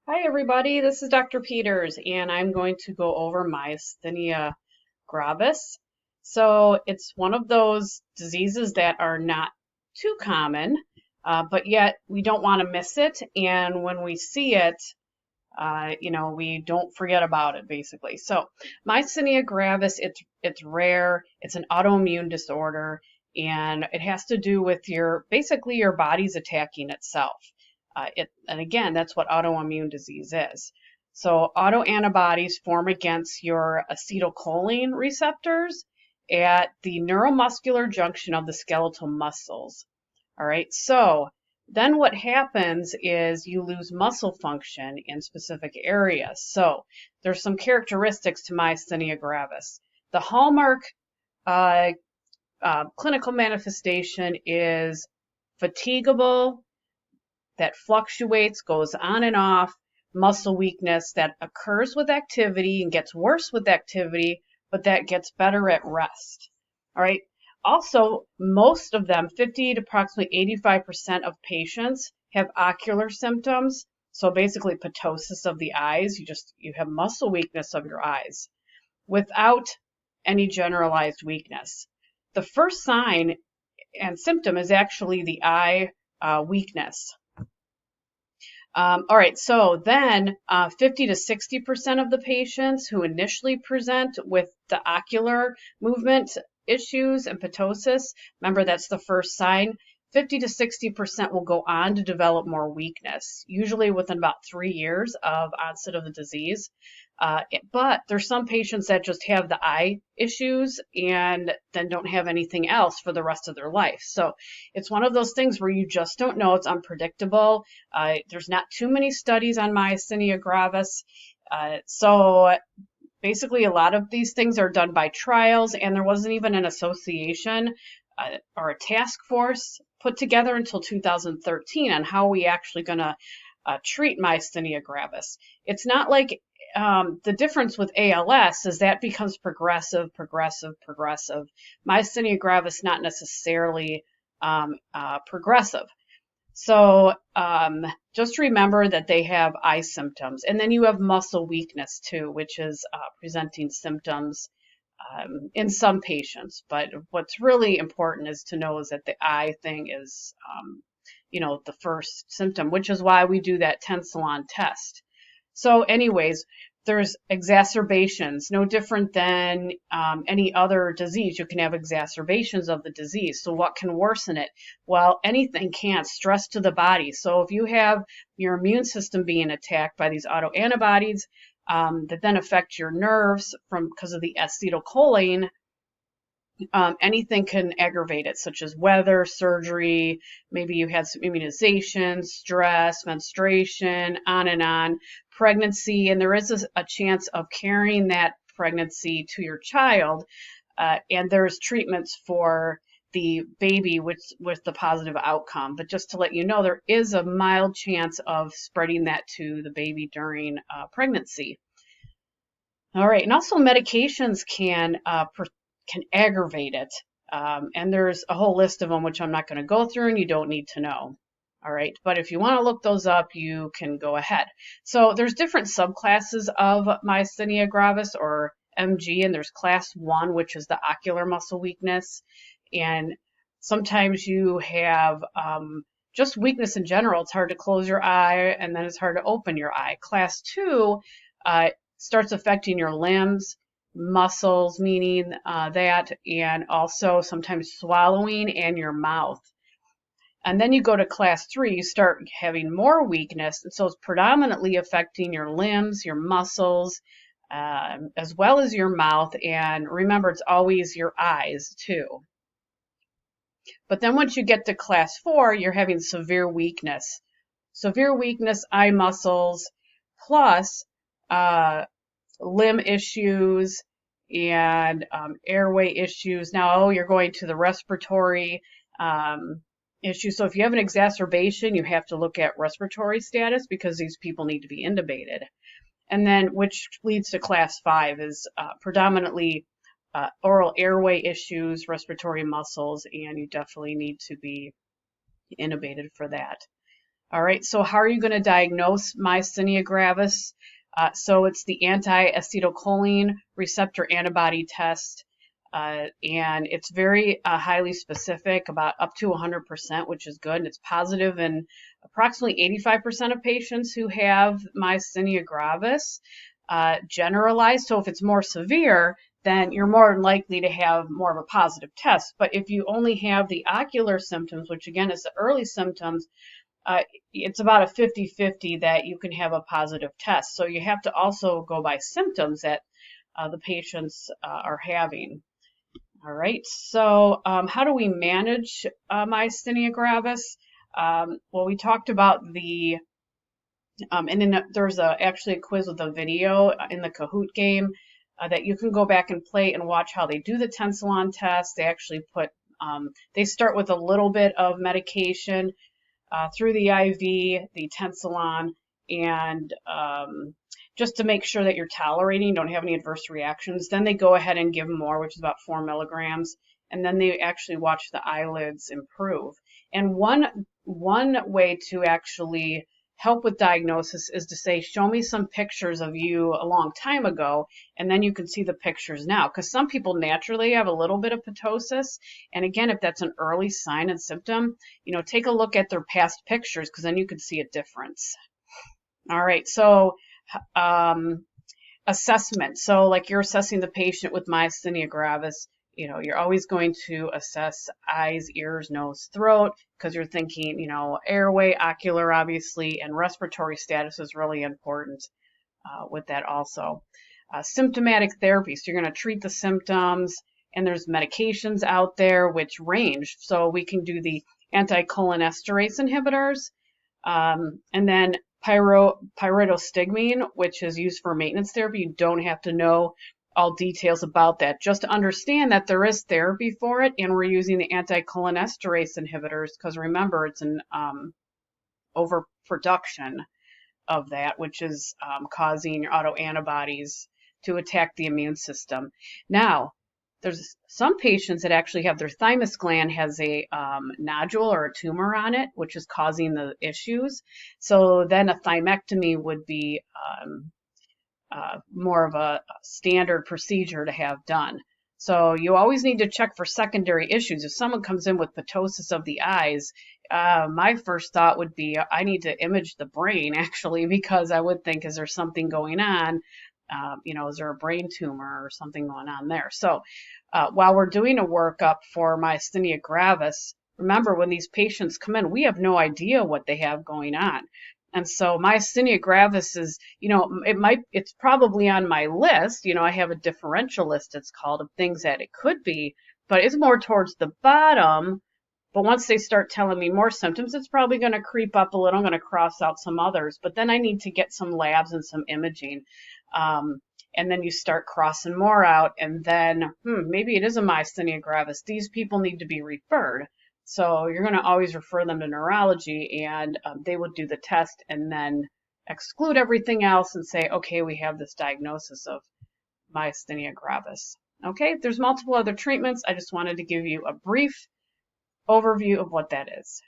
Hi everybody, this is Dr. Peters and I'm going to go over myasthenia gravis. So it's one of those diseases that are not too common, but yet we don't want to miss it. And when we see it, we don't forget about it basically. So myasthenia gravis, it's rare. It's an autoimmune disorder and it has to do with basically your body's attacking itself. And again, that's what autoimmune disease is. So autoantibodies form against your acetylcholine receptors at the neuromuscular junction of the skeletal muscles. All right, so then what happens is you lose muscle function in specific areas. So there's some characteristics to myasthenia gravis. The hallmark uh, clinical manifestation is fatigable, that fluctuates, goes on and off, muscle weakness that occurs with activity and gets worse with activity, but that gets better at rest. All right. Also, most of them, 50 to approximately 85% of patients have ocular symptoms. So basically ptosis of the eyes. You have muscle weakness of your eyes without any generalized weakness. The first sign and symptom is actually the eye weakness. All right, so then 50 to 60% of the patients who initially present with the ocular movement issues and ptosis, remember that's the first sign, 50 to 60% will go on to develop more weakness, usually within about 3 years of onset of the disease. But there's some patients that just have the eye issues and then don't have anything else for the rest of their life. So it's one of those things where you just don't know. It's unpredictable. There's not too many studies on myasthenia gravis. So basically, a lot of these things are done by trials, and there wasn't even an association or a task force put together until 2013 on how we actually going to treat myasthenia gravis. It's not like the difference with ALS is that becomes progressive. Myasthenia gravis not necessarily progressive. So just remember that they have eye symptoms. And then you have muscle weakness too, which is presenting symptoms in some patients. But what's really important is to know is that the eye thing is, the first symptom, which is why we do that tensilon test. So anyways, there's exacerbations, no different than any other disease. You can have exacerbations of the disease. So what can worsen it? Well, anything can, stress to the body. So if you have your immune system being attacked by these autoantibodies that then affect your nerves because of the acetylcholine, anything can aggravate it, such as weather, surgery, maybe you had some immunization, stress, menstruation, on, pregnancy, and there is a chance of carrying that pregnancy to your child, and there's treatments for the baby with the positive outcome. But just to let you know, there is a mild chance of spreading that to the baby during pregnancy. All right, and also medications can aggravate it. And there's a whole list of them, which I'm not going to go through and you don't need to know. All right, but if you want to look those up, you can go ahead. So there's different subclasses of myasthenia gravis or MG, and there's class 1, which is the ocular muscle weakness. And sometimes you have just weakness in general. It's hard to close your eye, and then it's hard to open your eye. Class 2 starts affecting your limbs, muscles, meaning that, and also sometimes swallowing and your mouth. And then you go to class 3, you start having more weakness, and so it's predominantly affecting your limbs, your muscles, as well as your mouth. And remember, it's always your eyes too. But then once you get to class 4, you're having severe weakness. Severe weakness, eye muscles, plus limb issues and airway issues. Now you're going to the respiratory issue. So if you have an exacerbation, you have to look at respiratory status because these people need to be intubated. And then which leads to class 5 is predominantly oral airway issues, respiratory muscles, and you definitely need to be intubated for that. All right, so how are you going to diagnose myasthenia gravis? So it's the anti-acetylcholine receptor antibody test, and it's very highly specific, about up to 100%, which is good. And it's positive in approximately 85% of patients who have myasthenia gravis, generalized. So if it's more severe, then you're more likely to have more of a positive test. But if you only have the ocular symptoms, which again is the early symptoms, it's about a 50-50 that you can have a positive test. So you have to also go by symptoms that the patients are having. All right, so how do we manage myasthenia gravis? Well, we talked about the, and then there's actually a quiz with a video in the Kahoot game that you can go back and play and watch how they do the tensilon test. They actually they start with a little bit of medication through the IV, the tensilon, and just to make sure that you're tolerating, don't have any adverse reactions. Then they go ahead and give more, which is about 4 milligrams, and then they actually watch the eyelids improve. And one way to actually help with diagnosis is to say, show me some pictures of you a long time ago, and then you can see the pictures now. Because some people naturally have a little bit of ptosis, and again, if that's an early sign and symptom, take a look at their past pictures, because then you can see a difference. All right, so assessment. So like you're assessing the patient with myasthenia gravis, you're always going to assess eyes, ears, nose, throat, because you're thinking, airway, ocular, obviously, and respiratory status is really important with that also. Symptomatic therapy. So you're going to treat the symptoms, and there's medications out there which range. So we can do the anticholinesterase inhibitors, and then pyridostigmine, which is used for maintenance therapy. You don't have to know all details about that. Just to understand that there is therapy for it, and we're using the anticholinesterase inhibitors because remember, it's an overproduction of that, which is causing your autoantibodies to attack the immune system. Now, there's some patients that actually have their thymus gland has a nodule or a tumor on it, which is causing the issues. So then a thymectomy would be more of a standard procedure to have done. So you always need to check for secondary issues. If someone comes in with ptosis of the eyes, my first thought would be I need to image the brain actually, because I would think, is there something going on? Is there a brain tumor or something going on there? So while we're doing a workup for myasthenia gravis, remember when these patients come in, we have no idea what they have going on. And so myasthenia gravis is, it's probably on my list. I have a differential list, it's called, of things that it could be, but it's more towards the bottom. But once they start telling me more symptoms, it's probably going to creep up a little. I'm going to cross out some others, but then I need to get some labs and some imaging. And then you start crossing more out, and then maybe it is a myasthenia gravis. These people need to be referred. So you're going to always refer them to neurology, and they will do the test and then exclude everything else and say, okay, we have this diagnosis of myasthenia gravis. Okay, there's multiple other treatments. I just wanted to give you a brief overview of what that is.